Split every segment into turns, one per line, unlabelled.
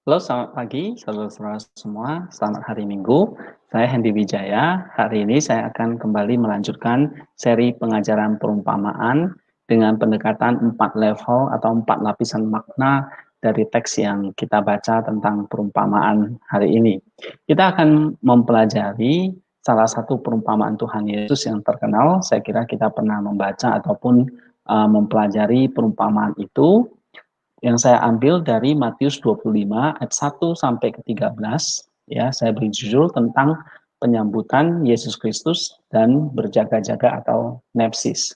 Halo, selamat pagi, saudara-saudara semua. Selamat hari Minggu. Saya Hendy Wijaya. Hari ini saya akan kembali melanjutkan seri pengajaran perumpamaan dengan pendekatan 4 level atau 4 lapisan makna dari teks yang kita baca tentang perumpamaan hari ini. Kita akan mempelajari salah satu perumpamaan Tuhan Yesus yang terkenal. Saya kira kita pernah membaca ataupun mempelajari perumpamaan itu yang saya ambil dari Matius 25 ayat 1 sampai ke 13. Ya, saya beri judul tentang penyambutan Yesus Kristus dan berjaga-jaga atau nepsis.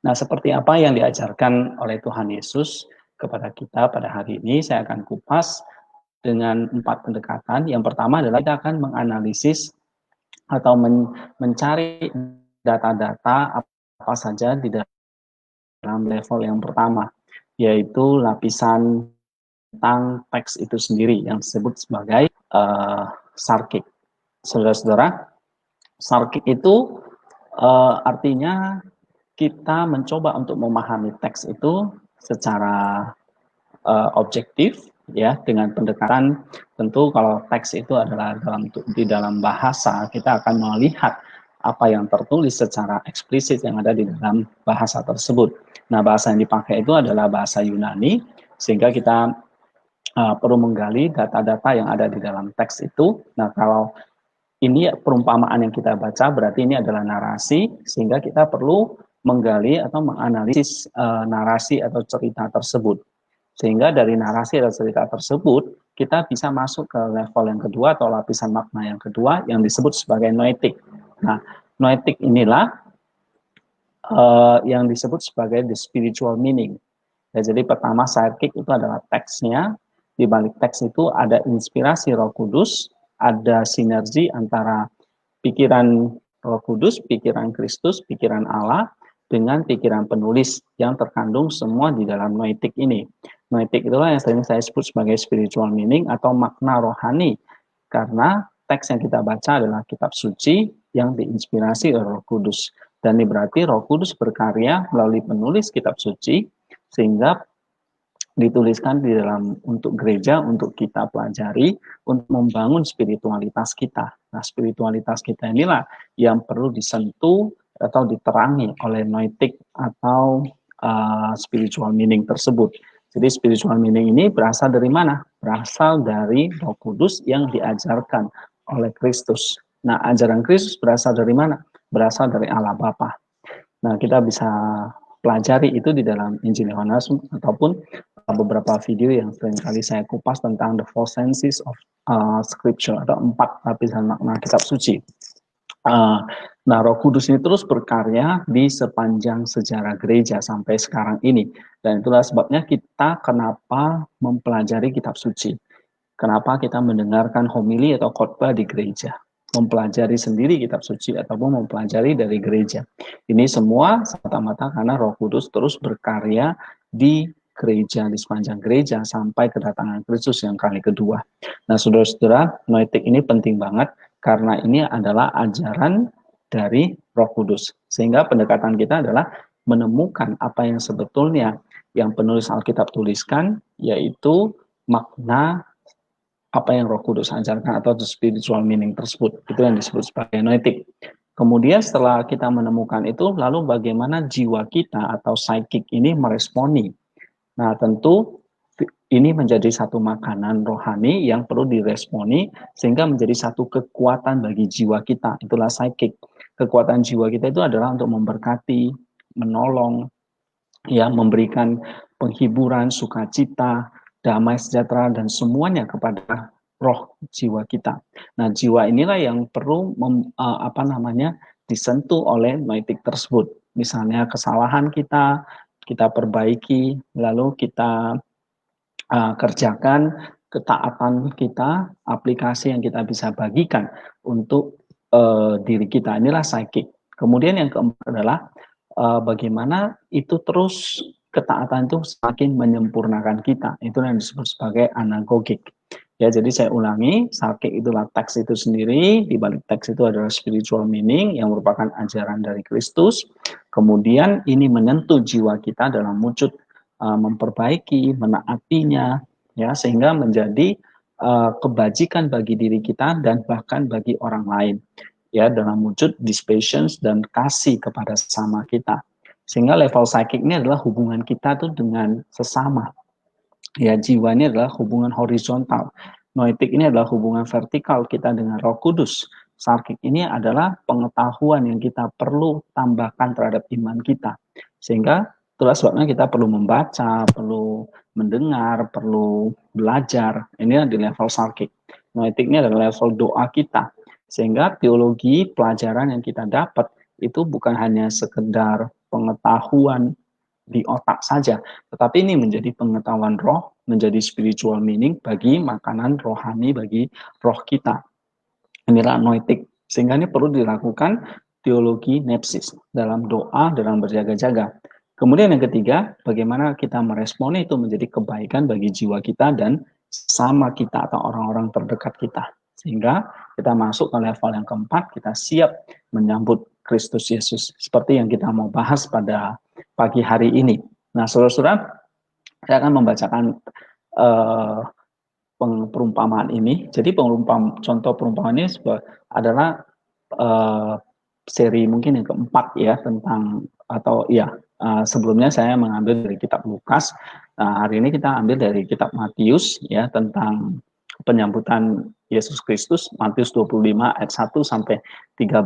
Nah, seperti apa yang diajarkan oleh Tuhan Yesus kepada kita pada hari ini, saya akan kupas dengan 4 pendekatan. Yang pertama adalah kita akan menganalisis atau mencari data-data apa saja di dalam level yang pertama, yaitu lapisan tentang teks itu sendiri yang disebut sebagai sarkik. Saudara-saudara, sarkik itu artinya kita mencoba untuk memahami teks itu secara objektif, ya, dengan pendekatan. Tentu kalau teks itu adalah di dalam bahasa, kita akan melihat apa yang tertulis secara eksplisit yang ada di dalam bahasa tersebut. Nah, bahasa yang dipakai itu adalah bahasa Yunani, sehingga kita perlu menggali data-data yang ada di dalam teks itu. Nah, kalau ini perumpamaan yang kita baca, berarti ini adalah narasi, sehingga kita perlu menggali atau menganalisis narasi atau cerita tersebut. Sehingga dari narasi atau cerita tersebut, kita bisa masuk ke level yang kedua atau lapisan makna yang kedua yang disebut sebagai noetik. Nah, noetik inilah yang disebut sebagai the spiritual meaning. Ya, jadi pertama sidekick itu adalah teksnya. Di balik teks itu ada inspirasi Roh Kudus, ada sinergi antara pikiran Roh Kudus, pikiran Kristus, pikiran Allah dengan pikiran penulis yang terkandung semua di dalam noetik ini. Noetik itulah yang sering saya sebut sebagai spiritual meaning atau makna rohani, karena teks yang kita baca adalah kitab suci yang diinspirasi oleh Roh Kudus. Dan ini berarti Roh Kudus berkarya melalui penulis kitab suci, sehingga dituliskan di dalam untuk gereja, untuk kita pelajari, untuk membangun spiritualitas kita. Nah, spiritualitas kita inilah yang perlu disentuh atau diterangi oleh noetik atau spiritual meaning tersebut. Jadi spiritual meaning ini berasal dari mana? Berasal dari Roh Kudus yang diajarkan oleh Kristus. Nah, ajaran Kristus berasal dari mana? Berasal dari Allah Bapa. Nah, kita bisa pelajari itu di dalam Injil Yohanes ataupun beberapa video yang sering kali saya kupas tentang the four senses of scripture atau 4 lapisan makna kitab suci. Nah, Roh Kudus ini terus berkarya di sepanjang sejarah gereja sampai sekarang ini. Dan itulah sebabnya kita kenapa mempelajari kitab suci. Kenapa kita mendengarkan homili atau khotbah di gereja. Mempelajari sendiri kitab suci ataupun mempelajari dari gereja. Ini semua semata-mata karena Roh Kudus terus berkarya di gereja, di sepanjang gereja sampai kedatangan Kristus yang kali kedua. Nah, saudara-saudara, noetik ini penting banget karena ini adalah ajaran dari Roh Kudus. Sehingga pendekatan kita adalah menemukan apa yang sebetulnya yang penulis Alkitab tuliskan, yaitu makna apa yang Roh Kudus ajarkan atau the spiritual meaning tersebut. Itu yang disebut sebagai noetik. Kemudian setelah kita menemukan itu, lalu bagaimana jiwa kita atau psychic ini meresponi. Nah, tentu ini menjadi satu makanan rohani yang perlu diresponi sehingga menjadi satu kekuatan bagi jiwa kita. Itulah psychic. Kekuatan jiwa kita itu adalah untuk memberkati, menolong, ya, memberikan penghiburan, sukacita, damai sejahtera dan semuanya kepada roh jiwa kita. Nah, jiwa inilah yang perlu disentuh oleh noetik tersebut. Misalnya kesalahan kita perbaiki, lalu kita kerjakan ketaatan kita, aplikasi yang kita bisa bagikan untuk diri kita. Inilah psychic. Kemudian yang keempat adalah bagaimana itu terus ketaatan itu semakin menyempurnakan kita. Itu yang disebut sebagai anagogik. Ya, jadi saya ulangi, psychic itulah teks itu sendiri, di balik teks itu adalah spiritual meaning yang merupakan ajaran dari Kristus. Kemudian ini menyentuh jiwa kita dalam wujud memperbaiki, menaatinya, ya, sehingga menjadi kebajikan bagi diri kita dan bahkan bagi orang lain, ya, dalam wujud dispassion dan kasih kepada sesama kita. Sehingga level psychic ini adalah hubungan kita tuh dengan sesama. Ya, jiwa ini adalah hubungan horizontal. Noetik ini adalah hubungan vertikal kita dengan Roh Kudus. Sarkik ini adalah pengetahuan yang kita perlu tambahkan terhadap iman kita. Sehingga itulah sebabnya kita perlu membaca, perlu mendengar, perlu belajar. Ini di level sarkik. Noetik ini adalah level doa kita. Sehingga teologi, pelajaran yang kita dapat itu bukan hanya sekedar pengetahuan di otak saja, tetapi ini menjadi pengetahuan roh, menjadi spiritual meaning bagi makanan rohani bagi roh kita. Inilah noetik. Sehingga ini perlu dilakukan teologi nepsis dalam doa, dalam berjaga-jaga. Kemudian yang ketiga, bagaimana kita merespon itu menjadi kebaikan bagi jiwa kita dan sama kita atau orang-orang terdekat kita. Sehingga kita masuk ke level yang keempat, kita siap menyambut Kristus Yesus. Seperti yang kita mau bahas pada pagi hari ini. Nah, saudara-saudara, saya akan membacakan perumpamaan ini. Jadi contoh perumpamaan ini adalah seri mungkin yang keempat ya tentang atau ya sebelumnya saya mengambil dari kitab Lukas. Nah, hari ini kita ambil dari kitab Matius ya tentang penyambutan Yesus Kristus, Matius 25 ayat 1 sampai 13.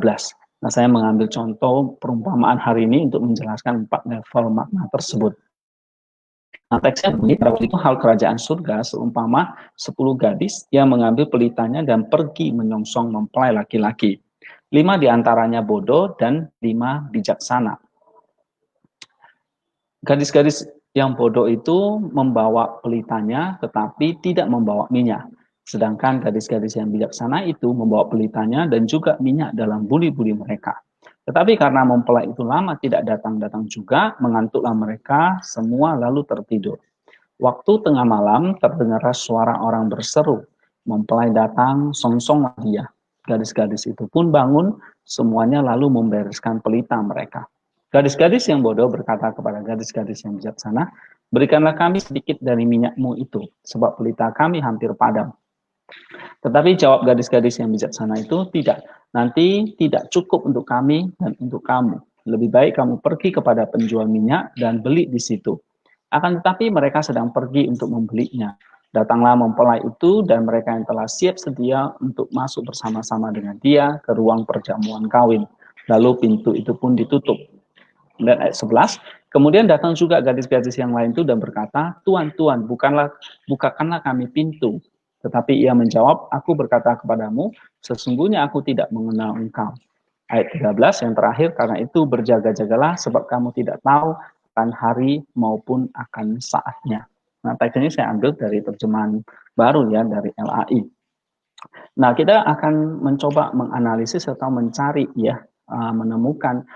Nah, saya mengambil contoh perumpamaan hari ini untuk menjelaskan 4 level makna tersebut. Nah, teksnya begini, pada waktu itu hal kerajaan surga seumpama 10 gadis yang mengambil pelitanya dan pergi menyongsong mempelai laki-laki. 5 diantaranya bodoh dan 5 bijaksana. Gadis-gadis yang bodoh itu membawa pelitanya tetapi tidak membawa minyak. Sedangkan gadis-gadis yang bijaksana itu membawa pelitanya dan juga minyak dalam buli-buli mereka. Tetapi karena mempelai itu lama tidak datang-datang juga, mengantuklah mereka semua lalu tertidur. Waktu tengah malam terdengar suara orang berseru, mempelai datang, songsonglah dia. Gadis-gadis itu pun bangun, semuanya lalu membereskan pelita mereka. Gadis-gadis yang bodoh berkata kepada gadis-gadis yang bijaksana, berikanlah kami sedikit dari minyakmu itu, sebab pelita kami hampir padam. Tetapi jawab gadis-gadis yang bijaksana itu, tidak. Nanti tidak cukup untuk kami dan untuk kamu. Lebih baik kamu pergi kepada penjual minyak dan beli di situ. Akan tetapi mereka sedang pergi untuk membelinya. Datanglah mempelai itu dan mereka yang telah siap sedia untuk masuk bersama-sama dengan dia ke ruang perjamuan kawin. Lalu pintu itu pun ditutup. Dan ayat 11, kemudian datang juga gadis-gadis yang lain itu dan berkata, Tuan, Tuan, bukakanlah kami pintu. Tetapi ia menjawab, aku berkata kepadamu, sesungguhnya aku tidak mengenal engkau. Ayat 13 yang terakhir, karena itu berjaga-jagalah sebab kamu tidak tahu akan hari maupun akan saatnya. Nah, teks ini saya ambil dari terjemahan baru ya, dari LAI. Nah, kita akan mencoba menganalisis atau mencari ya, menemukan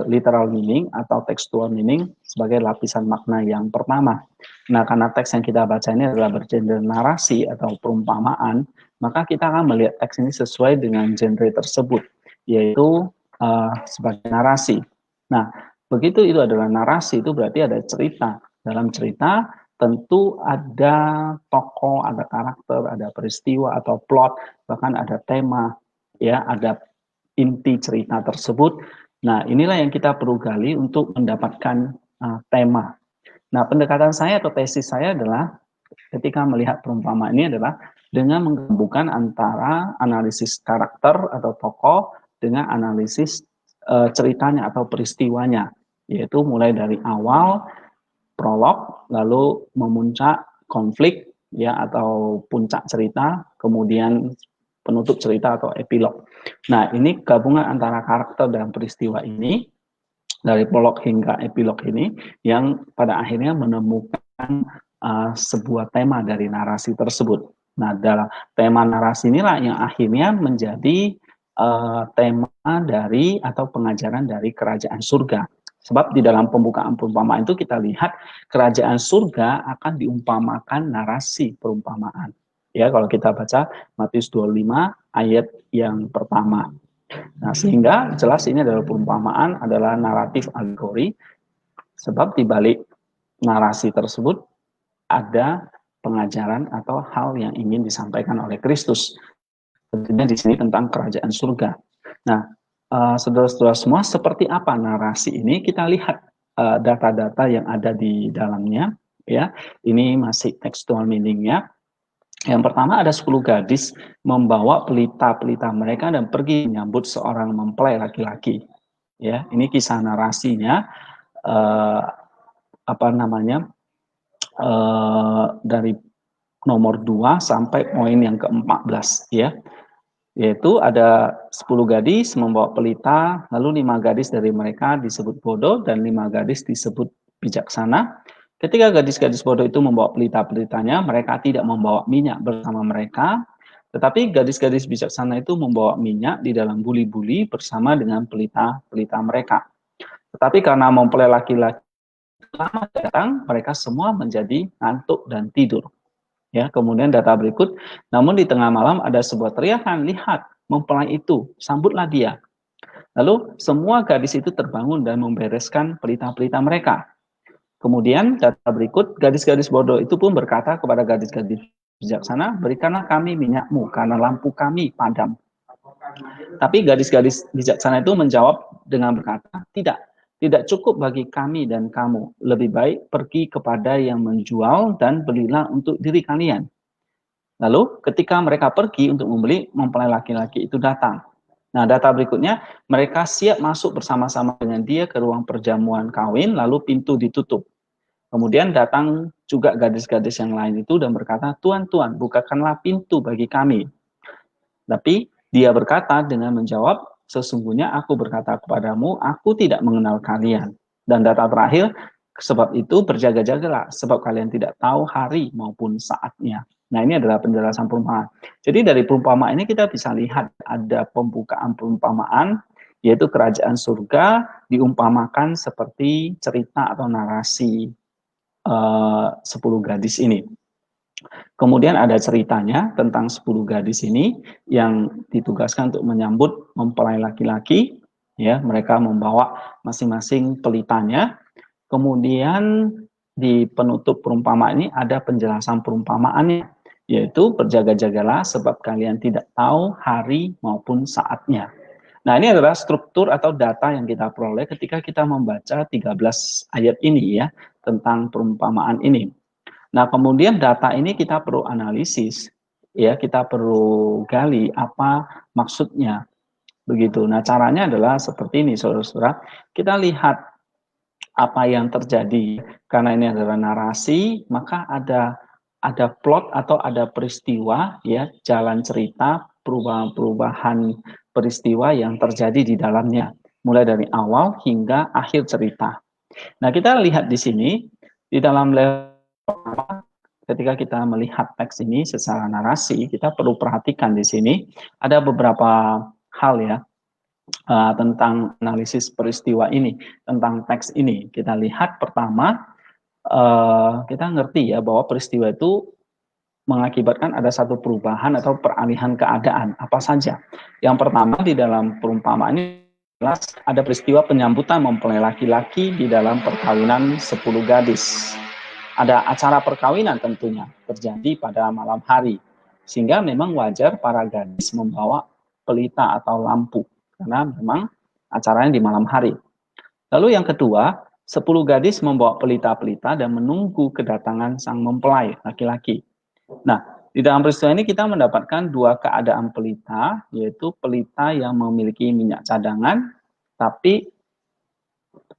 literal meaning atau textual meaning sebagai lapisan makna yang pertama. Nah, karena teks yang kita baca ini adalah bergenre narasi atau perumpamaan, maka kita akan melihat teks ini sesuai dengan genre tersebut, yaitu sebagai narasi. Nah, begitu itu adalah narasi, itu berarti ada cerita. Dalam cerita tentu ada tokoh, ada karakter, ada peristiwa atau plot, bahkan ada tema, ya, ada inti cerita tersebut. Nah, inilah yang kita perlu gali untuk mendapatkan tema. Nah, pendekatan saya atau tesis saya adalah ketika melihat perumpamaan ini adalah dengan menggabungkan antara analisis karakter atau tokoh dengan analisis ceritanya atau peristiwanya, yaitu mulai dari awal prolog, lalu memuncak konflik ya atau puncak cerita, kemudian penutup cerita atau epilog. Nah, ini gabungan antara karakter dan peristiwa ini dari prolog hingga epilog ini yang pada akhirnya menemukan sebuah tema dari narasi tersebut. Nah, dalam tema narasi inilah yang akhirnya menjadi tema dari atau pengajaran dari kerajaan surga. Sebab di dalam pembukaan perumpamaan itu kita lihat kerajaan surga akan diumpamakan narasi perumpamaan. Ya, kalau kita baca Matius 25 ayat yang pertama. Nah, sehingga jelas ini adalah perumpamaan, adalah naratif alegori, sebab di balik narasi tersebut ada pengajaran atau hal yang ingin disampaikan oleh Kristus. Tentunya di sini tentang kerajaan surga. Nah, saudara-saudara semua, seperti apa narasi ini? Kita lihat data-data yang ada di dalamnya. Ya, ini masih textual meaning-nya. Yang pertama, ada 10 gadis membawa pelita-pelita mereka dan pergi menyambut seorang mempelai laki-laki. Ya, ini kisah narasinya. Apa namanya? Dari nomor 2 sampai poin yang ke-14, ya. Yaitu ada 10 gadis membawa pelita, lalu 5 gadis dari mereka disebut bodoh dan 5 gadis disebut bijaksana. Ketika gadis-gadis bodoh itu membawa pelita-pelitanya, mereka tidak membawa minyak bersama mereka, tetapi gadis-gadis bijaksana itu membawa minyak di dalam buli-buli bersama dengan pelita-pelita mereka. Tetapi karena mempelai laki-laki lama datang, mereka semua menjadi ngantuk dan tidur. Ya, kemudian data berikut, namun di tengah malam ada sebuah teriakan, lihat, mempelai itu, sambutlah dia. Lalu semua gadis itu terbangun dan membereskan pelita-pelita mereka. Kemudian data berikut, gadis-gadis bodoh itu pun berkata kepada gadis-gadis bijaksana, berikanlah kami minyakmu, karena lampu kami padam. Tapi gadis-gadis bijaksana itu menjawab dengan berkata, tidak cukup bagi kami dan kamu. Lebih baik pergi kepada yang menjual dan belilah untuk diri kalian. Lalu ketika mereka pergi untuk membeli, mempelai laki-laki itu datang. Nah, data berikutnya, mereka siap masuk bersama-sama dengan dia ke ruang perjamuan kawin, lalu pintu ditutup. Kemudian datang juga gadis-gadis yang lain itu dan berkata, Tuan, Tuan, bukakanlah pintu bagi kami. Tapi dia berkata dengan menjawab, sesungguhnya aku berkata kepadamu, aku tidak mengenal kalian. Dan data terakhir, sebab itu berjaga-jagalah, sebab kalian tidak tahu hari maupun saatnya. Nah, ini adalah penjelasan perumpamaan. Jadi dari perumpamaan ini kita bisa lihat ada pembukaan perumpamaan, yaitu kerajaan surga diumpamakan seperti cerita atau narasi 10 gadis ini. Kemudian ada ceritanya tentang 10 gadis ini yang ditugaskan untuk menyambut mempelai laki-laki, ya, mereka membawa masing-masing pelitanya. Kemudian di penutup perumpamaan ini ada penjelasan perumpamaannya, yaitu berjaga-jagalah sebab kalian tidak tahu hari maupun saatnya. Nah, ini adalah struktur atau data yang kita peroleh ketika kita membaca 13 ayat ini, ya, tentang perumpamaan ini. Nah, kemudian data ini kita perlu analisis, ya, kita perlu gali apa maksudnya, begitu. Nah, caranya adalah seperti ini, saudara-saudara. Kita lihat apa yang terjadi, karena ini adalah narasi, maka ada plot atau ada peristiwa, ya, jalan cerita, perubahan-perubahan peristiwa yang terjadi di dalamnya, mulai dari awal hingga akhir cerita. Nah, kita lihat di sini, di dalam level ketika kita melihat teks ini secara narasi, kita perlu perhatikan di sini ada beberapa hal, ya, tentang analisis peristiwa ini, tentang teks ini. Kita lihat pertama, kita ngerti, ya, bahwa peristiwa itu mengakibatkan ada satu perubahan atau peralihan keadaan, apa saja. Yang pertama di dalam perumpamaan ini ada peristiwa penyambutan mempelai laki-laki di dalam perkawinan 10 gadis. Ada acara perkawinan tentunya terjadi pada malam hari, sehingga memang wajar para gadis membawa pelita atau lampu, karena memang acaranya di malam hari. Lalu yang kedua, 10 gadis membawa pelita-pelita dan menunggu kedatangan sang mempelai laki-laki. Nah, di dalam peristiwa ini kita mendapatkan dua keadaan pelita, yaitu pelita yang memiliki minyak cadangan, tapi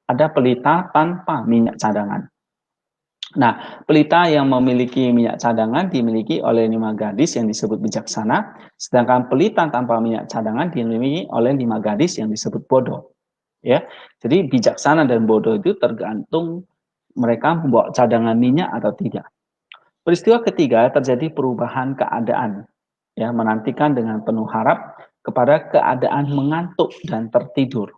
ada pelita tanpa minyak cadangan. Nah, pelita yang memiliki minyak cadangan dimiliki oleh 5 gadis yang disebut bijaksana, sedangkan pelita tanpa minyak cadangan dimiliki oleh 5 gadis yang disebut bodoh. Ya, jadi bijaksana dan bodoh itu tergantung mereka membawa cadangan minyak atau tidak. Peristiwa ketiga terjadi perubahan keadaan, ya, menantikan dengan penuh harap kepada keadaan mengantuk dan tertidur.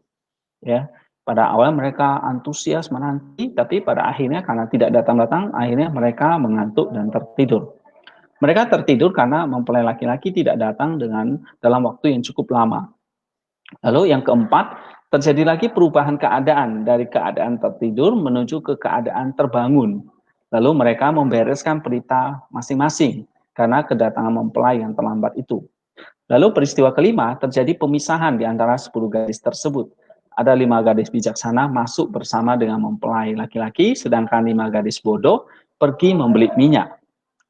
Ya, pada awal mereka antusias menanti, tapi pada akhirnya karena tidak datang-datang, akhirnya mereka mengantuk dan tertidur. Mereka tertidur karena mempelai laki-laki tidak datang dalam waktu yang cukup lama. Lalu yang keempat, terjadi lagi perubahan keadaan dari keadaan tertidur menuju ke keadaan terbangun. Lalu mereka membereskan pelita masing-masing karena kedatangan mempelai yang terlambat itu. Lalu peristiwa kelima terjadi pemisahan di antara 10 gadis tersebut. Ada 5 gadis bijaksana masuk bersama dengan mempelai laki-laki, sedangkan 5 gadis bodoh pergi membeli minyak.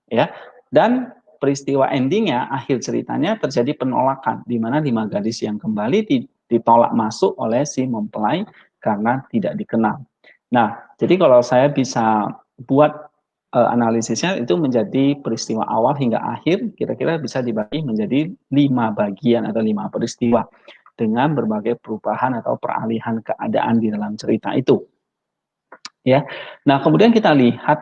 Ya, dan peristiwa endingnya, akhir ceritanya terjadi penolakan, di mana 5 gadis yang kembali ditolak masuk oleh si mempelai karena tidak dikenal. Nah, jadi kalau saya bisa buat analisisnya itu menjadi peristiwa awal hingga akhir, kira-kira bisa dibagi menjadi 5 bagian atau 5 peristiwa dengan berbagai perubahan atau peralihan keadaan di dalam cerita itu. Ya, nah kemudian kita lihat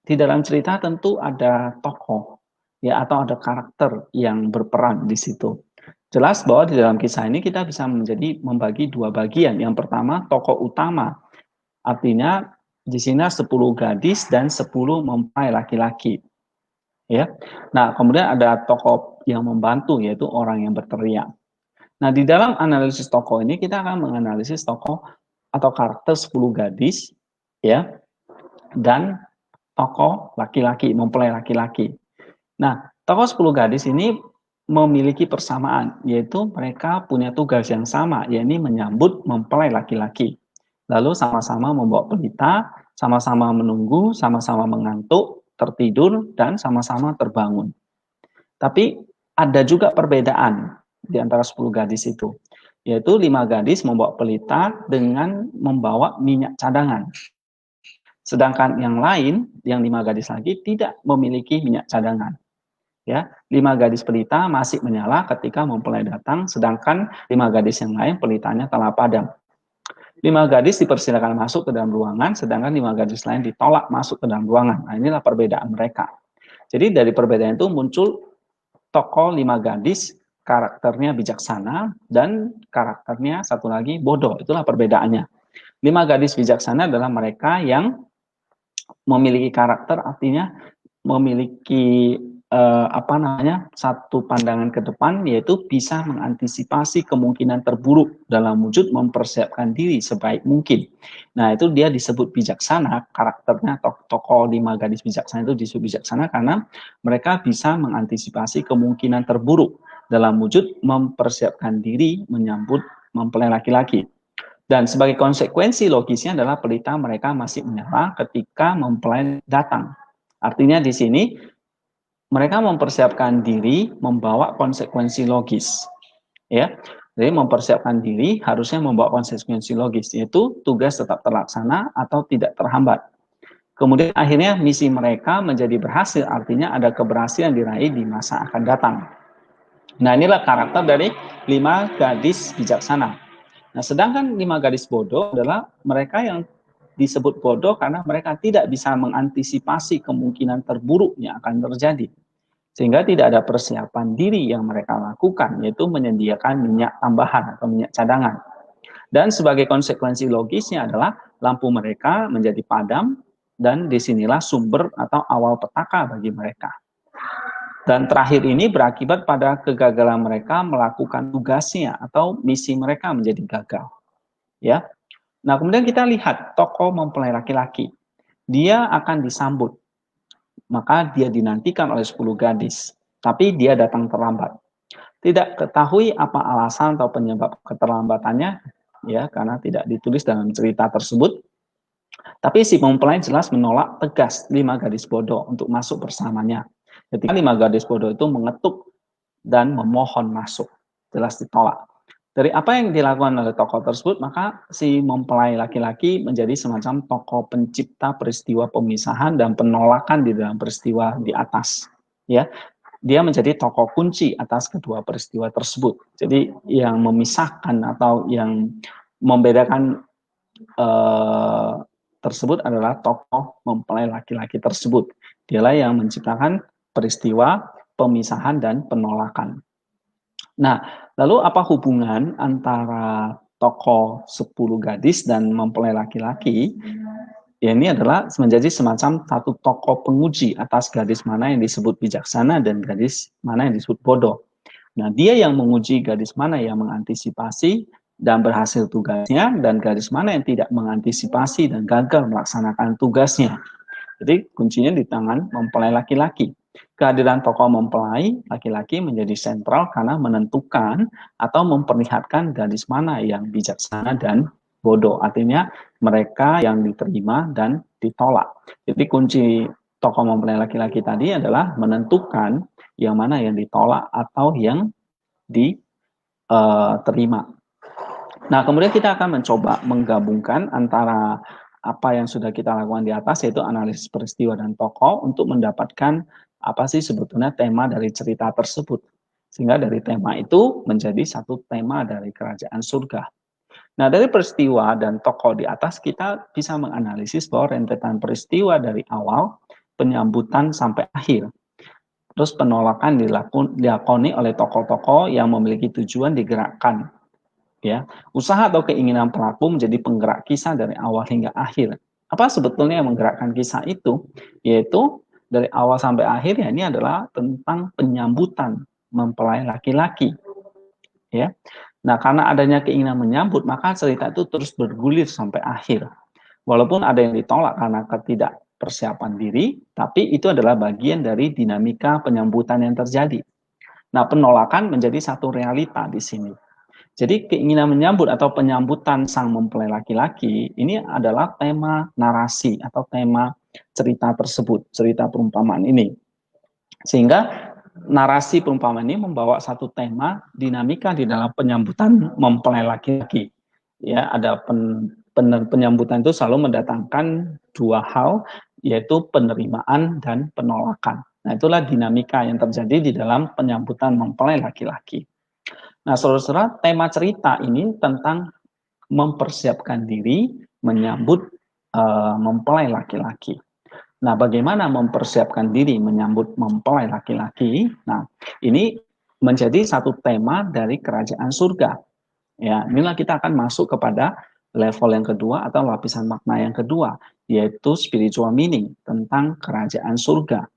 di dalam cerita tentu ada tokoh, ya, atau ada karakter yang berperan di situ. Jelas bahwa di dalam kisah ini kita bisa membagi 2 bagian. Yang pertama tokoh utama, artinya di sini 10 gadis dan 10 mempelai laki-laki. Ya. Nah, kemudian ada tokoh yang membantu, yaitu orang yang berteriak. Nah, di dalam analisis tokoh ini kita akan menganalisis tokoh atau karakter 10 gadis, ya, dan tokoh laki-laki, mempelai laki-laki. Nah, tokoh 10 gadis ini memiliki persamaan, yaitu mereka punya tugas yang sama, yaitu menyambut mempelai laki-laki. Lalu sama-sama membawa pelita, sama-sama menunggu, sama-sama mengantuk, tertidur, dan sama-sama terbangun. Tapi ada juga perbedaan di antara 10 gadis itu, yaitu 5 gadis membawa pelita dengan membawa minyak cadangan. Sedangkan yang lain, yang 5 gadis lagi tidak memiliki minyak cadangan. Ya, 5 gadis pelita masih menyala ketika mempelai datang, sedangkan 5 gadis yang lain pelitanya telah padam. 5 gadis dipersilakan masuk ke dalam ruangan, sedangkan 5 gadis lain ditolak masuk ke dalam ruangan. Nah, inilah perbedaan mereka. Jadi dari perbedaan itu muncul tokoh 5 gadis, karakternya bijaksana, dan karakternya satu lagi bodoh. Itulah perbedaannya. 5 gadis bijaksana adalah mereka yang memiliki karakter, artinya memiliki satu pandangan ke depan, yaitu bisa mengantisipasi kemungkinan terburuk dalam wujud mempersiapkan diri sebaik mungkin. Nah, itu dia disebut bijaksana, karakternya tokoh 5 gadis bijaksana itu disebut bijaksana karena mereka bisa mengantisipasi kemungkinan terburuk dalam wujud mempersiapkan diri menyambut mempelai laki-laki. Dan sebagai konsekuensi logisnya adalah pelita mereka masih menyala ketika mempelai datang. Artinya di sini mereka mempersiapkan diri membawa konsekuensi logis. Ya. Jadi mempersiapkan diri harusnya membawa konsekuensi logis, yaitu tugas tetap terlaksana atau tidak terhambat. Kemudian akhirnya misi mereka menjadi berhasil, artinya ada keberhasilan diraih di masa akan datang. Nah, inilah karakter dari 5 gadis bijaksana. Nah, sedangkan 5 gadis bodoh adalah mereka yang disebut bodoh karena mereka tidak bisa mengantisipasi kemungkinan terburuk yang akan terjadi. Sehingga tidak ada persiapan diri yang mereka lakukan, yaitu menyediakan minyak tambahan atau minyak cadangan. Dan sebagai konsekuensi logisnya adalah lampu mereka menjadi padam, dan disinilah sumber atau awal petaka bagi mereka. Dan terakhir ini berakibat pada kegagalan mereka melakukan tugasnya atau misi mereka menjadi gagal. Ya. Nah, kemudian kita lihat tokoh mempelai laki-laki. Dia akan disambut. Maka dia dinantikan oleh 10 gadis. Tapi dia datang terlambat. Tidak ketahui apa alasan atau penyebab keterlambatannya, ya, karena tidak ditulis dalam cerita tersebut. Tapi si mempelai jelas menolak tegas 5 gadis bodoh untuk masuk bersamanya. Ketika 5 gadis bodoh itu mengetuk dan memohon masuk, jelas ditolak. Dari apa yang dilakukan oleh tokoh tersebut, maka si mempelai laki-laki menjadi semacam tokoh pencipta peristiwa pemisahan dan penolakan di dalam peristiwa di atas. Ya, dia menjadi tokoh kunci atas kedua peristiwa tersebut. Jadi yang memisahkan atau yang membedakan tersebut adalah tokoh mempelai laki-laki tersebut. Dialah yang menciptakan peristiwa pemisahan dan penolakan. Nah, lalu apa hubungan antara tokoh 10 gadis dan mempelai laki-laki? Ya, ini adalah menjadi semacam satu tokoh penguji atas gadis mana yang disebut bijaksana dan gadis mana yang disebut bodoh. Nah, dia yang menguji gadis mana yang mengantisipasi dan berhasil tugasnya, dan gadis mana yang tidak mengantisipasi dan gagal melaksanakan tugasnya. Jadi kuncinya di tangan mempelai laki-laki. Kehadiran tokoh mempelai laki-laki menjadi sentral karena menentukan atau memperlihatkan gadis mana yang bijaksana dan bodoh. Artinya mereka yang diterima dan ditolak. Jadi kunci tokoh mempelai laki-laki tadi adalah menentukan yang mana yang ditolak atau yang diterima. Nah, kemudian kita akan mencoba menggabungkan antara apa yang sudah kita lakukan di atas, yaitu analisis peristiwa dan tokoh, untuk mendapatkan apa sih sebetulnya tema dari cerita tersebut. Sehingga dari tema itu menjadi satu tema dari kerajaan surga. Nah, dari peristiwa dan tokoh di atas, kita bisa menganalisis bahwa rentetan peristiwa dari awal, penyambutan sampai akhir. Terus penolakan dilakoni oleh tokoh-tokoh yang memiliki tujuan digerakkan. Ya, usaha atau keinginan pelaku menjadi penggerak kisah dari awal hingga akhir. Apa sebetulnya yang menggerakkan kisah itu? Yaitu dari awal sampai akhir ya ini adalah tentang penyambutan mempelai laki-laki. Ya, nah karena adanya keinginan menyambut maka cerita itu terus bergulir sampai akhir. Walaupun ada yang ditolak karena ketidakpersiapan diri, tapi itu adalah bagian dari dinamika penyambutan yang terjadi. Nah, penolakan menjadi satu realita di sini. Jadi keinginan menyambut atau penyambutan sang mempelai laki-laki ini adalah tema narasi atau tema cerita tersebut, cerita perumpamaan ini. Sehingga narasi perumpamaan ini membawa satu tema dinamika di dalam penyambutan mempelai laki-laki. Ya, ada penyambutan itu selalu mendatangkan dua hal, yaitu penerimaan dan penolakan. Nah, itulah dinamika yang terjadi di dalam penyambutan mempelai laki-laki. Nah, saudara-saudara, tema cerita ini tentang mempersiapkan diri menyambut mempelai laki-laki. Nah, bagaimana mempersiapkan diri menyambut mempelai laki-laki? Nah, ini menjadi satu tema dari kerajaan surga. Ya, inilah kita akan masuk kepada level yang kedua atau lapisan makna yang kedua, yaitu spiritual meaning tentang kerajaan surga.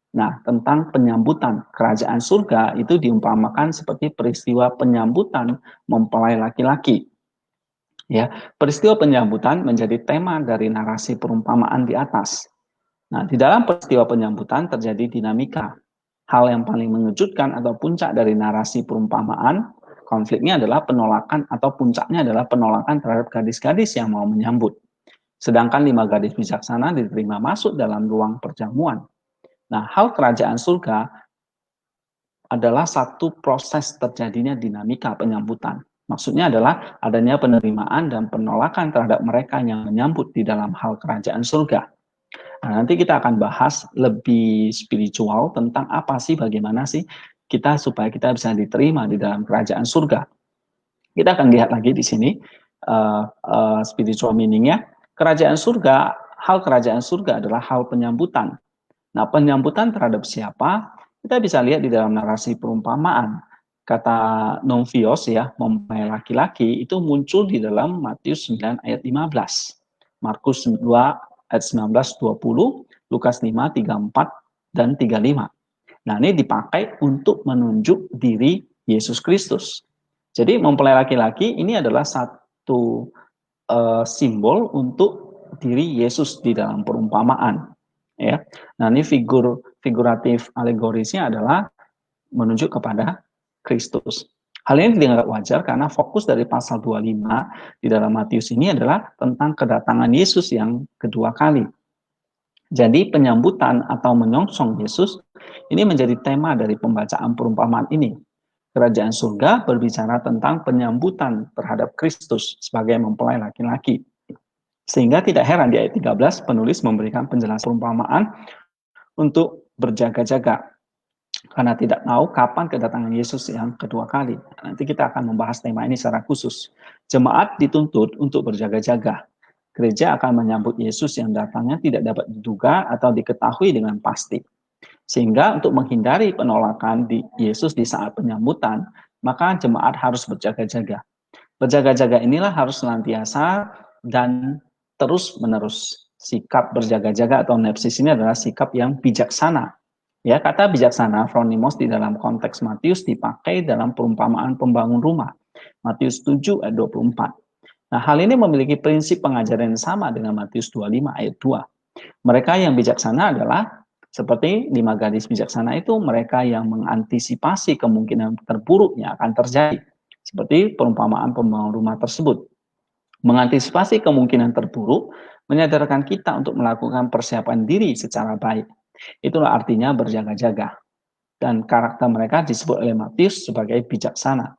Nah, tentang penyambutan kerajaan surga itu diumpamakan seperti peristiwa penyambutan mempelai laki-laki. Ya, peristiwa penyambutan menjadi tema dari narasi perumpamaan di atas. Nah, di dalam peristiwa penyambutan terjadi dinamika. Hal yang paling mengejutkan atau puncak dari narasi perumpamaan, konfliknya adalah penolakan atau puncaknya adalah penolakan terhadap gadis-gadis yang mau menyambut. Sedangkan 5 gadis bijaksana diterima masuk dalam ruang perjamuan. Nah, hal kerajaan surga adalah satu proses terjadinya dinamika penyambutan. Maksudnya adalah adanya penerimaan dan penolakan terhadap mereka yang menyambut di dalam hal kerajaan surga. Nah, nanti kita akan bahas lebih spiritual tentang apa sih, bagaimana sih kita supaya kita bisa diterima di dalam kerajaan surga. Kita akan lihat lagi di sini spiritual meaningnya. Kerajaan surga, hal kerajaan surga adalah hal penyambutan. Nah, penyambutan terhadap siapa? Kita bisa lihat di dalam narasi perumpamaan. Kata Nomfios ya, mempelai laki-laki itu muncul di dalam Matius 9 ayat 15. Markus 2 ayat 19-20, Lukas 5, 34, dan 35. Nah, ini dipakai untuk menunjuk diri Yesus Kristus. Jadi mempelai laki-laki ini adalah satu simbol untuk diri Yesus di dalam perumpamaan. Ya. Nah, ini figuratif alegorisnya adalah menunjuk kepada Kristus. Hal ini dianggap wajar karena fokus dari pasal 25 di dalam Matius ini adalah tentang kedatangan Yesus yang kedua kali. Jadi penyambutan atau menyongsong Yesus ini menjadi tema dari pembacaan perumpamaan ini. Kerajaan surga berbicara tentang penyambutan terhadap Kristus sebagai mempelai laki-laki. Sehingga tidak heran di ayat 13 penulis memberikan penjelasan perumpamaan untuk berjaga-jaga karena tidak tahu kapan kedatangan Yesus yang kedua kali. Nanti kita akan membahas tema ini secara khusus. Jemaat dituntut untuk berjaga-jaga. Gereja akan menyambut Yesus yang datangnya tidak dapat diduga atau diketahui dengan pasti. Sehingga untuk menghindari penolakan di Yesus di saat penyambutan, maka jemaat harus berjaga-jaga. Berjaga-jaga inilah harus senantiasa dan terus-menerus. Sikap berjaga-jaga atau nepsis ini adalah sikap yang bijaksana. Ya, kata bijaksana, phronimos di dalam konteks Matius dipakai dalam perumpamaan pembangun rumah. Matius 7 ayat 24. Nah, hal ini memiliki prinsip pengajaran yang sama dengan Matius 25 ayat 2. Mereka yang bijaksana adalah seperti 5 gadis bijaksana itu mereka yang mengantisipasi kemungkinan terburuk yang akan terjadi. Seperti perumpamaan pembangun rumah tersebut. Mengantisipasi kemungkinan terburuk menyadarkan kita untuk melakukan persiapan diri secara baik. Itulah artinya berjaga-jaga. Dan karakter mereka disebut oleh Matius sebagai bijaksana.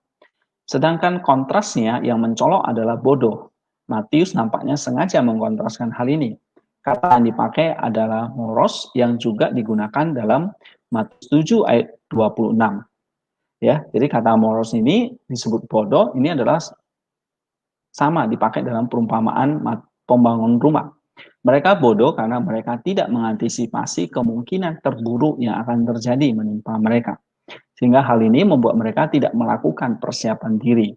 Sedangkan kontrasnya yang mencolok adalah bodoh. Matius nampaknya sengaja mengkontraskan hal ini. Kata yang dipakai adalah moros yang juga digunakan dalam Matius 7 ayat 26. Ya, jadi kata moros ini disebut bodoh, ini adalah sama dipakai dalam perumpamaan pembangun rumah. Mereka bodoh karena mereka tidak mengantisipasi kemungkinan terburuk yang akan terjadi menimpa mereka. Sehingga hal ini membuat mereka tidak melakukan persiapan diri.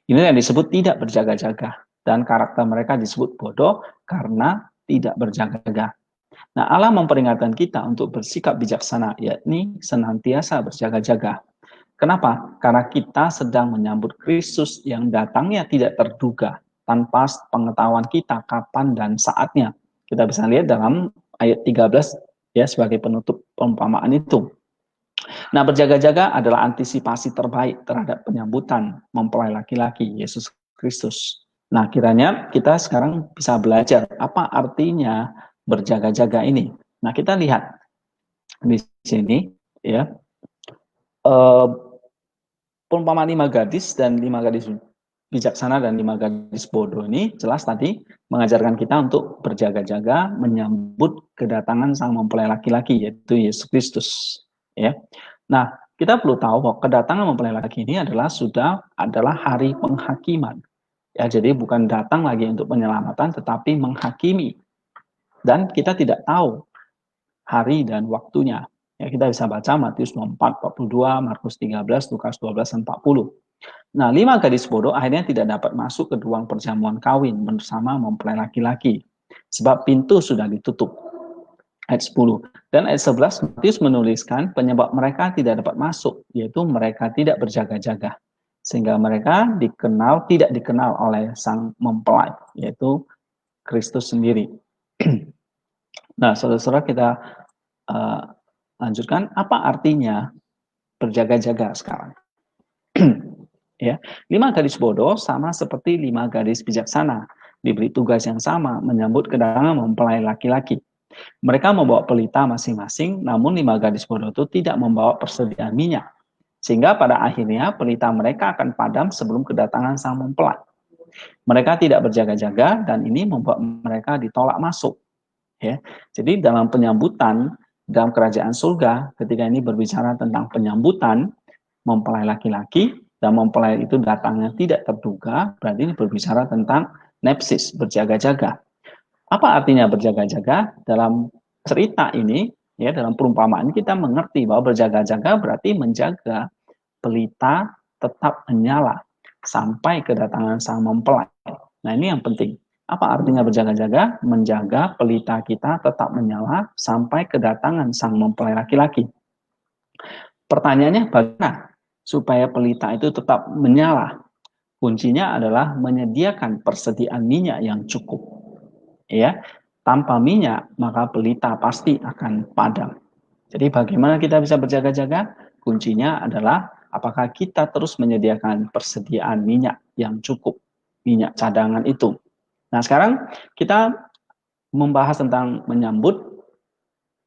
Ini yang disebut tidak berjaga-jaga. Dan karakter mereka disebut bodoh karena tidak berjaga-jaga. Nah, Allah memperingatkan kita untuk bersikap bijaksana, yakni senantiasa berjaga-jaga. Kenapa? Karena kita sedang menyambut Kristus yang datangnya tidak terduga, tanpa pengetahuan kita kapan dan saatnya. Kita bisa lihat dalam ayat 13 ya sebagai penutup perumpamaan itu. Nah, berjaga-jaga adalah antisipasi terbaik terhadap penyambutan mempelai laki-laki Yesus Kristus. Nah, kiranya kita sekarang bisa belajar apa artinya berjaga-jaga ini. Nah, kita lihat di sini ya. Perumpamaan 5 gadis dan 5 gadis bijaksana dan 5 gadis bodoh ini jelas tadi mengajarkan kita untuk berjaga-jaga menyambut kedatangan sang mempelai laki-laki yaitu Yesus Kristus. Ya, nah kita perlu tahu bahwa kedatangan mempelai laki ini adalah hari penghakiman. Ya, jadi bukan datang lagi untuk penyelamatan, tetapi menghakimi. Dan kita tidak tahu hari dan waktunya. Ya, kita bisa baca Matius 24, 42, Markus 13, Lukas 12, dan 40. Nah, 5 gadis bodoh akhirnya tidak dapat masuk ke ruang perjamuan kawin bersama mempelai laki-laki. Sebab pintu sudah ditutup. Ayat 10. Dan ayat 11, Matius menuliskan penyebab mereka tidak dapat masuk, yaitu mereka tidak berjaga-jaga. Sehingga mereka tidak dikenal oleh sang mempelai, yaitu Kristus sendiri. Nah, saudara-saudara kita lanjutkan, apa artinya berjaga-jaga sekarang? Ya, 5 gadis bodoh sama seperti 5 gadis bijaksana, diberi tugas yang sama menyambut kedatangan mempelai laki-laki. Mereka membawa pelita masing-masing, namun 5 gadis bodoh itu tidak membawa persediaan minyak. Sehingga pada akhirnya pelita mereka akan padam sebelum kedatangan sang mempelai. Mereka tidak berjaga-jaga dan ini membuat mereka ditolak masuk. Ya, jadi dalam penyambutan dalam kerajaan surga, ketika ini berbicara tentang penyambutan mempelai laki-laki dan mempelai itu datangnya tidak terduga, berarti ini berbicara tentang nepsis, berjaga-jaga. Apa artinya berjaga-jaga? Dalam cerita ini, ya dalam perumpamaan kita mengerti bahwa berjaga-jaga berarti menjaga pelita tetap menyala sampai kedatangan sang mempelai. Nah, ini yang penting. Apa artinya berjaga-jaga? Menjaga pelita kita tetap menyala sampai kedatangan sang mempelai laki-laki. Pertanyaannya bagaimana supaya pelita itu tetap menyala? Kuncinya adalah menyediakan persediaan minyak yang cukup. Ya, tanpa minyak maka pelita pasti akan padam. Jadi bagaimana kita bisa berjaga-jaga? Kuncinya adalah apakah kita terus menyediakan persediaan minyak yang cukup, minyak cadangan itu. Nah, sekarang kita membahas tentang menyambut.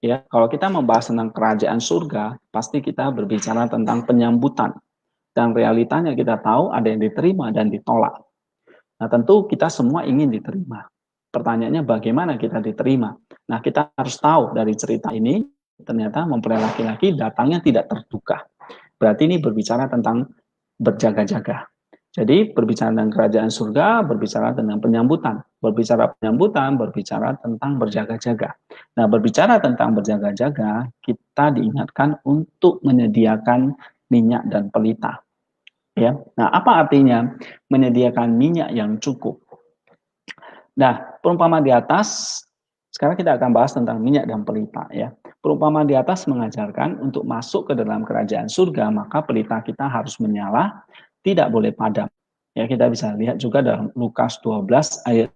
Ya, kalau kita membahas tentang kerajaan surga, pasti kita berbicara tentang penyambutan. Dan realitanya kita tahu ada yang diterima dan ditolak. Nah, tentu kita semua ingin diterima. Pertanyaannya bagaimana kita diterima? Nah, kita harus tahu dari cerita ini, ternyata mempelai laki-laki datangnya tidak terduga. Berarti ini berbicara tentang berjaga-jaga. Jadi berbicara tentang kerajaan surga, berbicara tentang penyambutan. Berbicara penyambutan, berbicara tentang berjaga-jaga. Nah, berbicara tentang berjaga-jaga, kita diingatkan untuk menyediakan minyak dan pelita. Ya. Nah, apa artinya menyediakan minyak yang cukup? Nah, perumpamaan di atas, sekarang kita akan bahas tentang minyak dan pelita. Ya. Perumpamaan di atas mengajarkan untuk masuk ke dalam kerajaan surga, maka pelita kita harus menyala, tidak boleh padam. Ya, kita bisa lihat juga dalam Lukas 12 ayat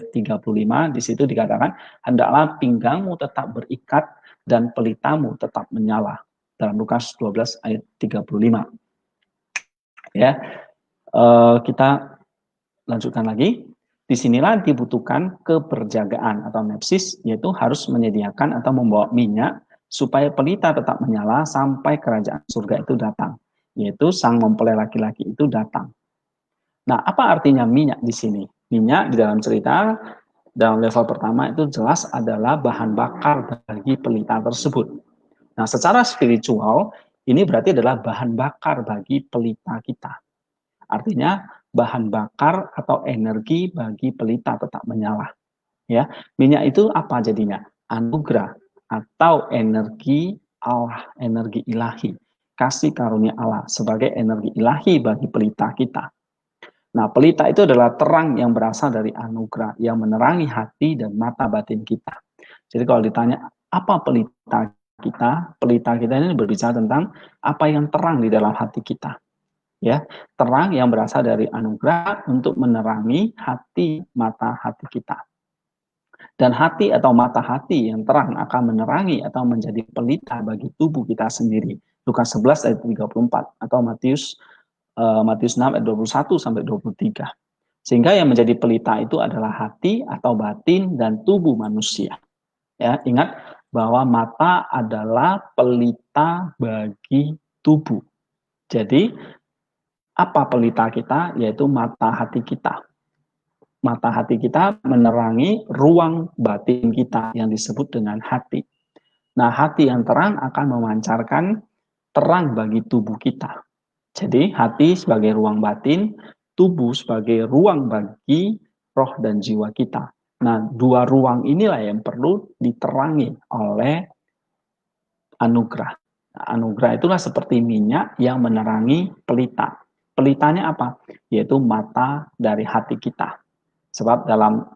35, di situ dikatakan, hendaklah pinggangmu tetap berikat dan pelitamu tetap menyala. Dalam Lukas 12 ayat 35. Ya, kita lanjutkan lagi. Disinilah dibutuhkan keberjagaan atau nepsis, yaitu harus menyediakan atau membawa minyak supaya pelita tetap menyala sampai kerajaan surga itu datang, yaitu sang mempelai laki-laki itu datang. Nah, apa artinya minyak di sini? Minyak di dalam cerita, dalam level pertama itu jelas adalah bahan bakar bagi pelita tersebut. Nah, secara spiritual, ini berarti adalah bahan bakar bagi pelita kita. Artinya, bahan bakar atau energi bagi pelita tetap menyala. Ya, minyak itu apa jadinya? Anugerah atau energi Allah, energi ilahi, kasih karunia Allah sebagai energi ilahi bagi pelita kita. Nah, pelita itu adalah terang yang berasal dari anugerah yang menerangi hati dan mata batin kita. Jadi kalau ditanya apa pelita kita, pelita kita ini berbicara tentang apa yang terang di dalam hati kita. Ya, terang yang berasal dari anugerah untuk menerangi hati mata hati kita. Dan hati atau mata hati yang terang akan menerangi atau menjadi pelita bagi tubuh kita sendiri. Lukas 11 ayat 34 atau Matius 6 ayat 21 sampai 23. Sehingga yang menjadi pelita itu adalah hati atau batin dan tubuh manusia. Ya, ingat bahwa mata adalah pelita bagi tubuh. Jadi apa pelita kita? Yaitu mata hati kita. Mata hati kita menerangi ruang batin kita yang disebut dengan hati. Nah, hati yang terang akan memancarkan terang bagi tubuh kita. Jadi, hati sebagai ruang batin, tubuh sebagai ruang bagi roh dan jiwa kita. Nah, dua ruang inilah yang perlu diterangi oleh anugerah. Nah, anugerah itulah seperti minyak yang menerangi pelita. Pelitanya apa? Yaitu mata dari hati kita. Sebab dalam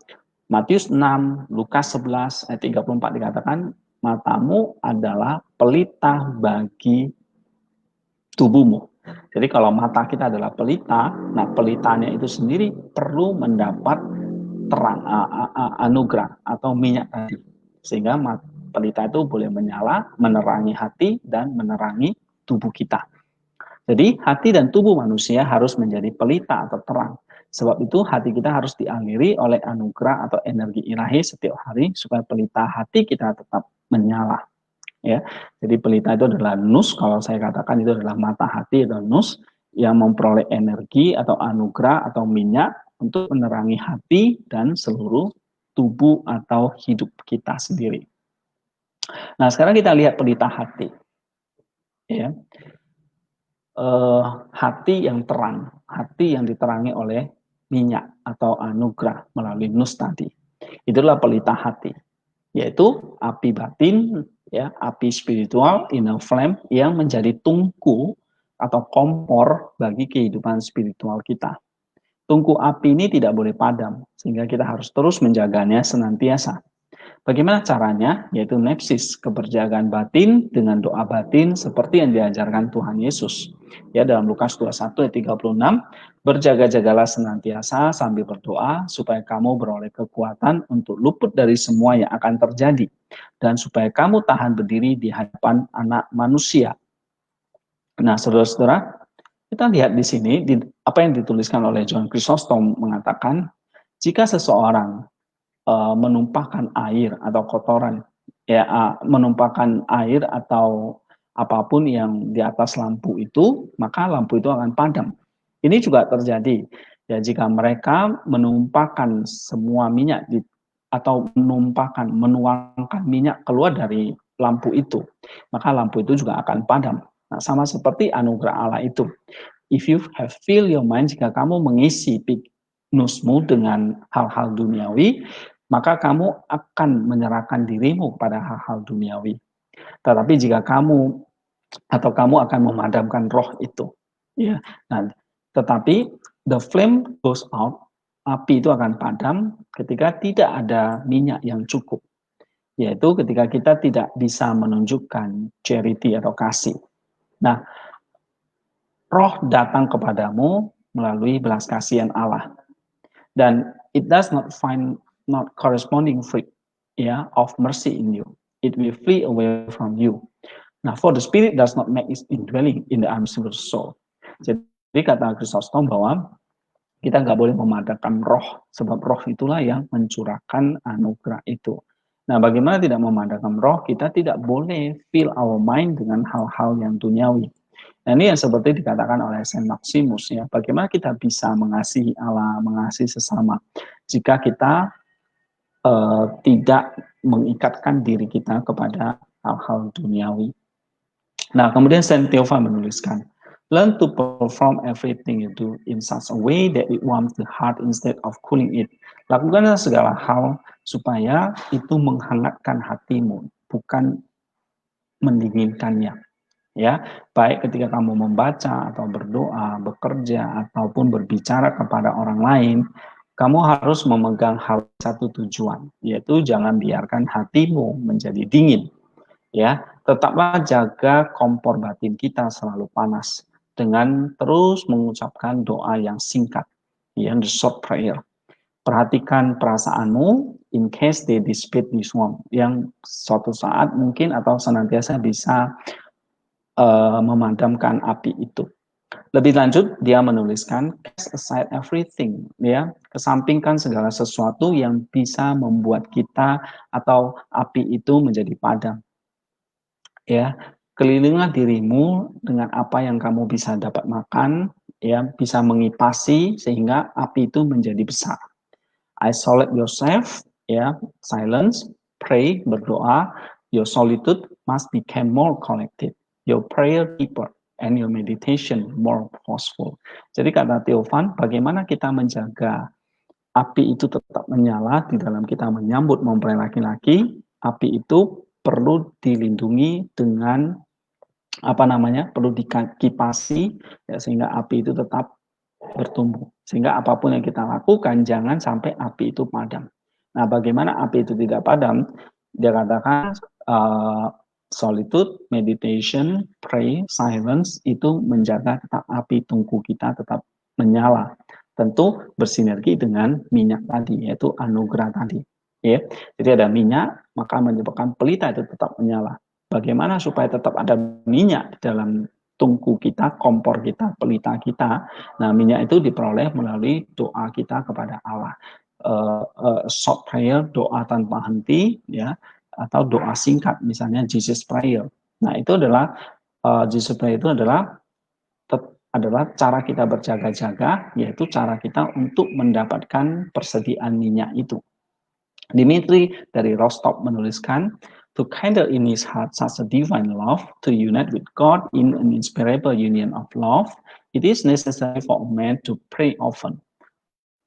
Matius 6, Lukas 11, ayat 34 dikatakan, matamu adalah pelita bagi tubuhmu. Jadi kalau mata kita adalah pelita, nah pelitanya itu sendiri perlu mendapat terang, anugerah atau minyak tadi. Sehingga pelita itu boleh menyala, menerangi hati, dan menerangi tubuh kita. Jadi hati dan tubuh manusia harus menjadi pelita atau terang. Sebab itu hati kita harus dialiri oleh anugerah atau energi ilahi setiap hari supaya pelita hati kita tetap menyala. Ya, jadi pelita itu adalah nus, kalau saya katakan itu adalah mata hati atau nus yang memperoleh energi atau anugerah atau minyak untuk menerangi hati dan seluruh tubuh atau hidup kita sendiri. Nah, sekarang kita lihat pelita hati. Ya, hati yang terang, hati yang diterangi oleh minyak atau anugerah melalui nus tadi. Itulah pelita hati, yaitu api batin, ya, api spiritual, inner flame yang menjadi tungku atau kompor bagi kehidupan spiritual kita. Tungku api ini tidak boleh padam, sehingga kita harus terus menjaganya senantiasa. Bagaimana caranya? Yaitu nepsis, keberjagaan batin dengan doa batin seperti yang diajarkan Tuhan Yesus. Ya, dalam Lukas 21 ayat 36, berjaga-jagalah senantiasa sambil berdoa supaya kamu beroleh kekuatan untuk luput dari semua yang akan terjadi dan supaya kamu tahan berdiri di hadapan Anak Manusia. Nah, saudara-saudara, kita lihat di sini apa yang dituliskan oleh John Chrysostom mengatakan, jika seseorang menumpahkan air atau kotoran, ya, menumpahkan air atau apapun yang di atas lampu itu, maka lampu itu akan padam. Ini juga terjadi ya jika mereka menumpahkan semua minyak atau menuangkan minyak keluar dari lampu itu, maka lampu itu juga akan padam. Nah, sama seperti anugerah Allah itu. If you have filled your mind, jika kamu mengisi nusmu dengan hal-hal duniawi, maka kamu akan menyerahkan dirimu kepada hal-hal duniawi. Tetapi jika kamu akan memadamkan roh itu, ya. Nah, tetapi the flame goes out, api itu akan padam ketika tidak ada minyak yang cukup, yaitu ketika kita tidak bisa menunjukkan charity atau kasih. Nah, roh datang kepadamu melalui belas kasihan Allah. Dan it does not find not corresponding fruit, yeah, of mercy in you. It will flee away from you. Nah, for the spirit does not make its indwelling in the unbelievable soul. Jadi kata Chrysostom bahwa kita nggak boleh memadamkan roh, sebab roh itulah yang mencurahkan anugerah itu. Nah, bagaimana tidak memadamkan roh? Kita tidak boleh fill our mind dengan hal-hal yang duniawi. Nah, ini yang seperti dikatakan oleh Saint Maximus, ya. Bagaimana kita bisa mengasihi Allah, mengasihi sesama jika kita tidak mengikatkan diri kita kepada hal-hal duniawi. Nah, kemudian Saint Theophan menuliskan, learn to perform everything you do in such a way that it warms the heart instead of cooling it. Lakukanlah segala hal supaya itu menghangatkan hatimu, bukan mendinginkannya. Ya, baik ketika kamu membaca atau berdoa, bekerja ataupun berbicara kepada orang lain, kamu harus memegang hal satu tujuan, yaitu jangan biarkan hatimu menjadi dingin. Ya, tetaplah jaga kompor batin kita selalu panas dengan terus mengucapkan doa yang singkat, yang the short prayer. Perhatikan perasaanmu in case they dissipate this warmth, yang suatu saat mungkin atau senantiasa bisa memadamkan api itu. Lebih lanjut, dia menuliskan cast aside everything, ya, kesampingkan segala sesuatu yang bisa membuat kita atau api itu menjadi padam. Ya, kelilingilah dirimu dengan apa yang kamu bisa dapat makan, ya, bisa mengipasi sehingga api itu menjadi besar. Isolate yourself, ya, silence, pray, berdoa. Your solitude must become more collected. Your prayer deeper and your meditation more forceful. Jadi kata Theophan, bagaimana kita menjaga api itu tetap menyala di dalam kita menyambut mempelai laki-laki, api itu perlu dilindungi dengan perlu dikipasi, ya, sehingga api itu tetap bertumbuh. Sehingga apapun yang kita lakukan, jangan sampai api itu padam. Nah, bagaimana api itu tidak padam? Dia katakan solitude, meditation, pray, silence itu menjaga tetap api tungku kita tetap menyala. Tentu bersinergi dengan minyak tadi, yaitu anugerah tadi. Ya. Jadi ada minyak, maka menyebabkan pelita itu tetap menyala. Bagaimana supaya tetap ada minyak di dalam tungku kita, kompor kita, pelita kita? Nah, minyak itu diperoleh melalui doa kita kepada Allah. Short prayer, doa tanpa henti, ya, atau doa singkat, misalnya Jesus Prayer. Nah, itu adalah Jesus Prayer itu adalah cara kita berjaga-jaga, yaitu cara kita untuk mendapatkan persediaan minyak itu. Dimitri dari Rostov menuliskan, to kindle in his heart such a divine love, to unite with God in an inspirable union of love, it is necessary for a man to pray often,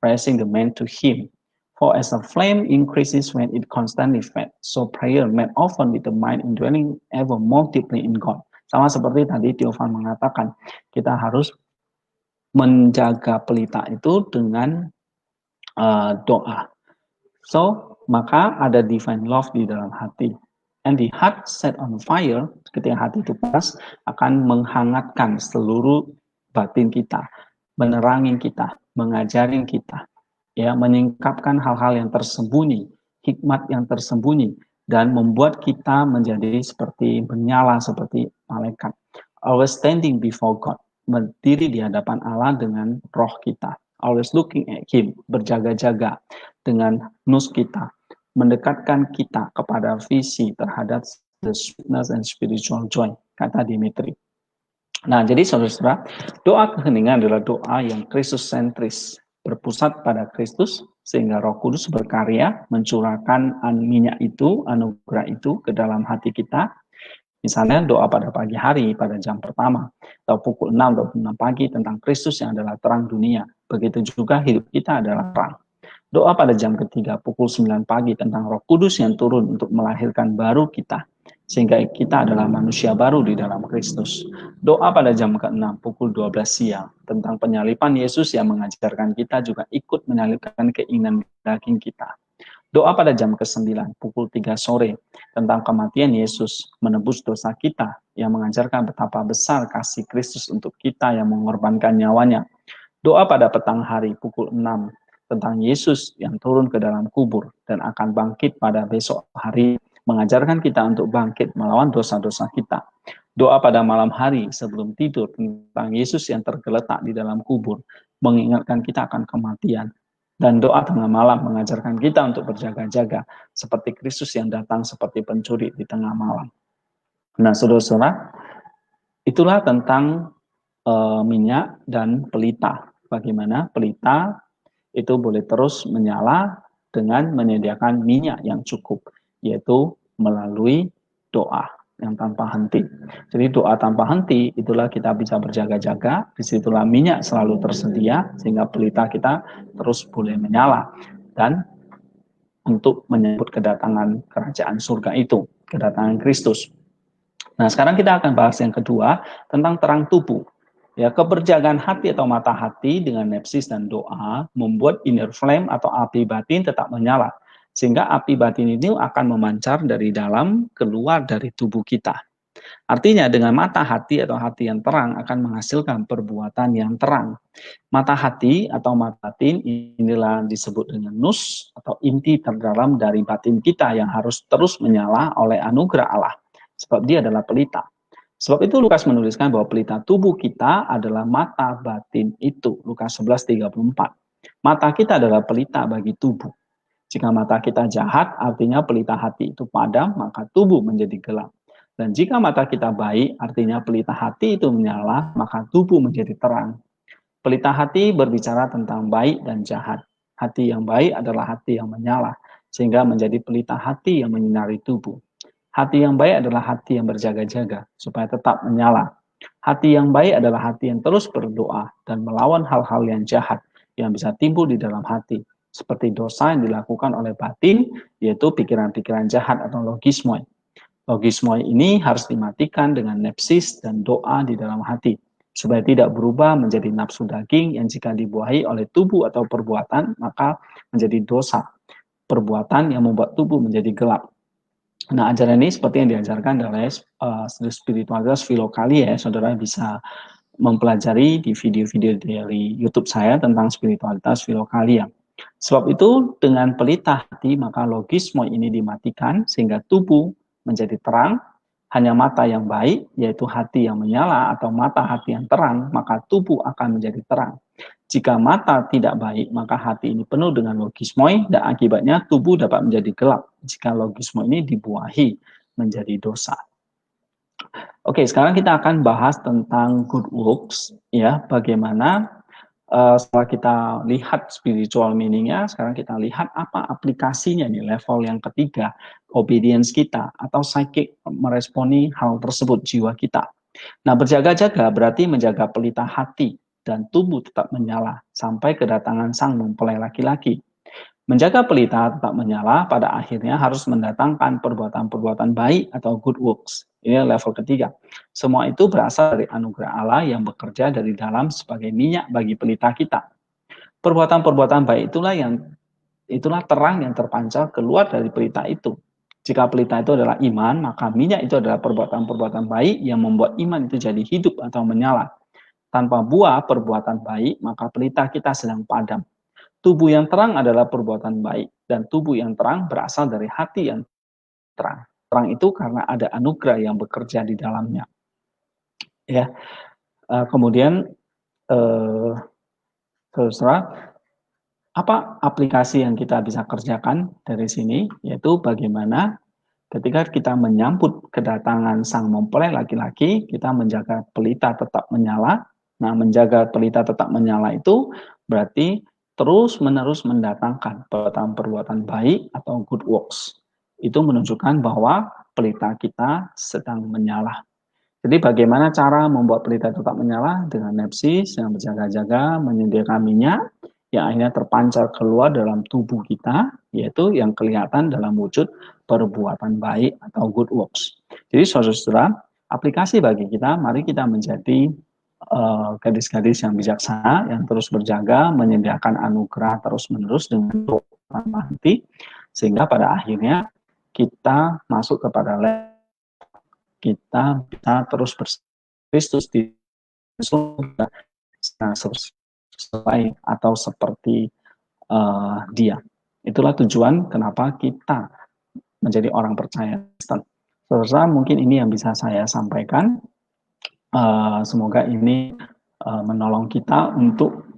pressing the man to him. For as a flame increases when it constantly fed, so prayer made often with the mind indwelling ever more deeply in God. Sama seperti tadi Theophan mengatakan, kita harus menjaga pelita itu dengan doa. So, maka ada divine love di dalam hati. And the heart set on fire, ketika hati itu panas, akan menghangatkan seluruh batin kita, menerangi kita, mengajarin kita, ya, menyingkapkan hal-hal yang tersembunyi, hikmat yang tersembunyi, dan membuat kita menjadi seperti menyala seperti malaikat. Always standing before God, berdiri di hadapan Allah dengan roh kita. Always looking at Him, berjaga-jaga dengan nus kita, mendekatkan kita kepada visi terhadap the sweetness and spiritual joy, kata Dimitri. Nah, jadi saudara-saudara, doa keheningan adalah doa yang Kristus sentris, berpusat pada Kristus, sehingga Roh Kudus berkarya mencurahkan minyak itu, anugerah itu ke dalam hati kita. Misalnya doa pada pagi hari, pada jam pertama, atau pukul 6 atau 6 pagi tentang Kristus yang adalah terang dunia. Begitu juga hidup kita adalah terang. Doa pada jam ketiga, pukul 9 pagi tentang Roh Kudus yang turun untuk melahirkan baru kita, sehingga kita adalah manusia baru di dalam Kristus. Doa pada jam ke-6, pukul 12 siang, tentang penyaliban Yesus yang mengajarkan kita juga ikut menyalibkan keinginan daging kita. Doa pada jam ke-9, pukul 3 sore, tentang kematian Yesus menebus dosa kita, yang mengajarkan betapa besar kasih Kristus untuk kita yang mengorbankan nyawanya. Doa pada petang hari, pukul 6, tentang Yesus yang turun ke dalam kubur dan akan bangkit pada besok hari, mengajarkan kita untuk bangkit melawan dosa-dosa kita. Doa pada malam hari sebelum tidur tentang Yesus yang tergeletak di dalam kubur, mengingatkan kita akan kematian. Dan doa tengah malam mengajarkan kita untuk berjaga-jaga, seperti Kristus yang datang seperti pencuri di tengah malam. Nah, saudara-saudara, itulah tentang minyak dan pelita. Bagaimana pelita itu boleh terus menyala dengan menyediakan minyak yang cukup, yaitu melalui doa yang tanpa henti. Jadi doa tanpa henti, itulah kita bisa berjaga-jaga, disitulah minyak selalu tersedia, sehingga pelita kita terus boleh menyala. Dan untuk menyambut kedatangan kerajaan surga itu, kedatangan Kristus. Nah, sekarang kita akan bahas yang kedua, tentang terang tubuh. Ya, keberjagaan hati atau mata hati dengan nepsis dan doa membuat inner flame atau api batin tetap menyala. Sehingga api batin ini akan memancar dari dalam keluar dari tubuh kita. Artinya dengan mata hati atau hati yang terang akan menghasilkan perbuatan yang terang. Mata hati atau mata batin inilah disebut dengan nus atau inti terdalam dari batin kita yang harus terus menyala oleh anugerah Allah. Sebab dia adalah pelita. Sebab itu Lukas menuliskan bahwa pelita tubuh kita adalah mata batin itu. Lukas 11:34. Mata kita adalah pelita bagi tubuh. Jika mata kita jahat, artinya pelita hati itu padam, maka tubuh menjadi gelap. Dan jika mata kita baik, artinya pelita hati itu menyala, maka tubuh menjadi terang. Pelita hati berbicara tentang baik dan jahat. Hati yang baik adalah hati yang menyala, sehingga menjadi pelita hati yang menyinari tubuh. Hati yang baik adalah hati yang berjaga-jaga, supaya tetap menyala. Hati yang baik adalah hati yang terus berdoa dan melawan hal-hal yang jahat yang bisa timbul di dalam hati, seperti dosa yang dilakukan oleh batin, yaitu pikiran-pikiran jahat atau logismoi. Logismoi ini harus dimatikan dengan nepsis dan doa di dalam hati, supaya tidak berubah menjadi nafsu daging yang jika dibuahi oleh tubuh atau perbuatan, maka menjadi dosa. Perbuatan yang membuat tubuh menjadi gelap. Nah, ajaran ini seperti yang diajarkan oleh spiritualitas Filokalia, ya. Saudara bisa mempelajari di video-video dari YouTube saya tentang spiritualitas Filokalia. Sebab itu, dengan pelita hati, maka logisme ini dimatikan, sehingga tubuh menjadi terang. Hanya mata yang baik, yaitu hati yang menyala atau mata hati yang terang, maka tubuh akan menjadi terang. Jika mata tidak baik, maka hati ini penuh dengan logismoi, dan akibatnya tubuh dapat menjadi gelap jika logisme ini dibuahi menjadi dosa. Oke, sekarang kita akan bahas tentang good works, ya, bagaimana setelah kita lihat spiritual meaning-nya, sekarang kita lihat apa aplikasinya nih, level yang ketiga, obedience kita, atau psychic meresponi hal tersebut, jiwa kita. Nah, berjaga-jaga berarti menjaga pelita hati dan tubuh tetap menyala sampai kedatangan sang mempelai laki-laki. Menjaga pelita tetap menyala pada akhirnya harus mendatangkan perbuatan-perbuatan baik atau good works. Ini level ketiga. Semua itu berasal dari anugerah Allah yang bekerja dari dalam sebagai minyak bagi pelita kita. Perbuatan-perbuatan baik itulah terang yang terpancar keluar dari pelita itu. Jika pelita itu adalah iman, maka minyak itu adalah perbuatan-perbuatan baik yang membuat iman itu jadi hidup atau menyala. Tanpa buah perbuatan baik, maka pelita kita sedang padam. Tubuh yang terang adalah perbuatan baik, dan tubuh yang terang berasal dari hati yang terang. Terang itu karena ada anugerah yang bekerja di dalamnya. Ya, kemudian saudara, apa aplikasi yang kita bisa kerjakan dari sini, yaitu bagaimana ketika kita menyambut kedatangan sang mempelai laki-laki, kita menjaga pelita tetap menyala. Nah, menjaga pelita tetap menyala itu berarti terus-menerus mendatangkan perbuatan-perbuatan baik atau good works. Itu menunjukkan bahwa pelita kita sedang menyala. Jadi bagaimana cara membuat pelita tetap menyala? Dengan nepsis, yang berjaga-jaga, menyediakan minyak, yang akhirnya terpancar keluar dalam tubuh kita, yaitu yang kelihatan dalam wujud perbuatan baik atau good works. Jadi saudara-saudara, aplikasi bagi kita, mari kita menjadi gadis-gadis yang bijaksana, yang terus berjaga, menyediakan anugerah terus-menerus dengan doa hati, sehingga pada akhirnya kita masuk kepada kita bisa terus Kristus di surga sesuai atau seperti Dia. Itulah tujuan kenapa kita menjadi orang percaya Kristen. Saudara, mungkin ini yang bisa saya sampaikan. Semoga ini menolong kita untuk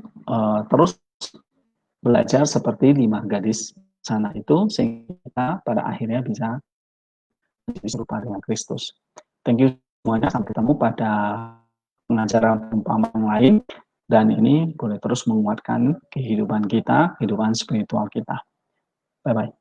terus belajar seperti 5 gadis sana itu, sehingga kita pada akhirnya bisa menjadi serupa dengan Kristus. Thank you semuanya, sampai ketemu pada pengajaran perumpamaan lain, dan ini boleh terus menguatkan kehidupan kita, kehidupan spiritual kita. Bye-bye.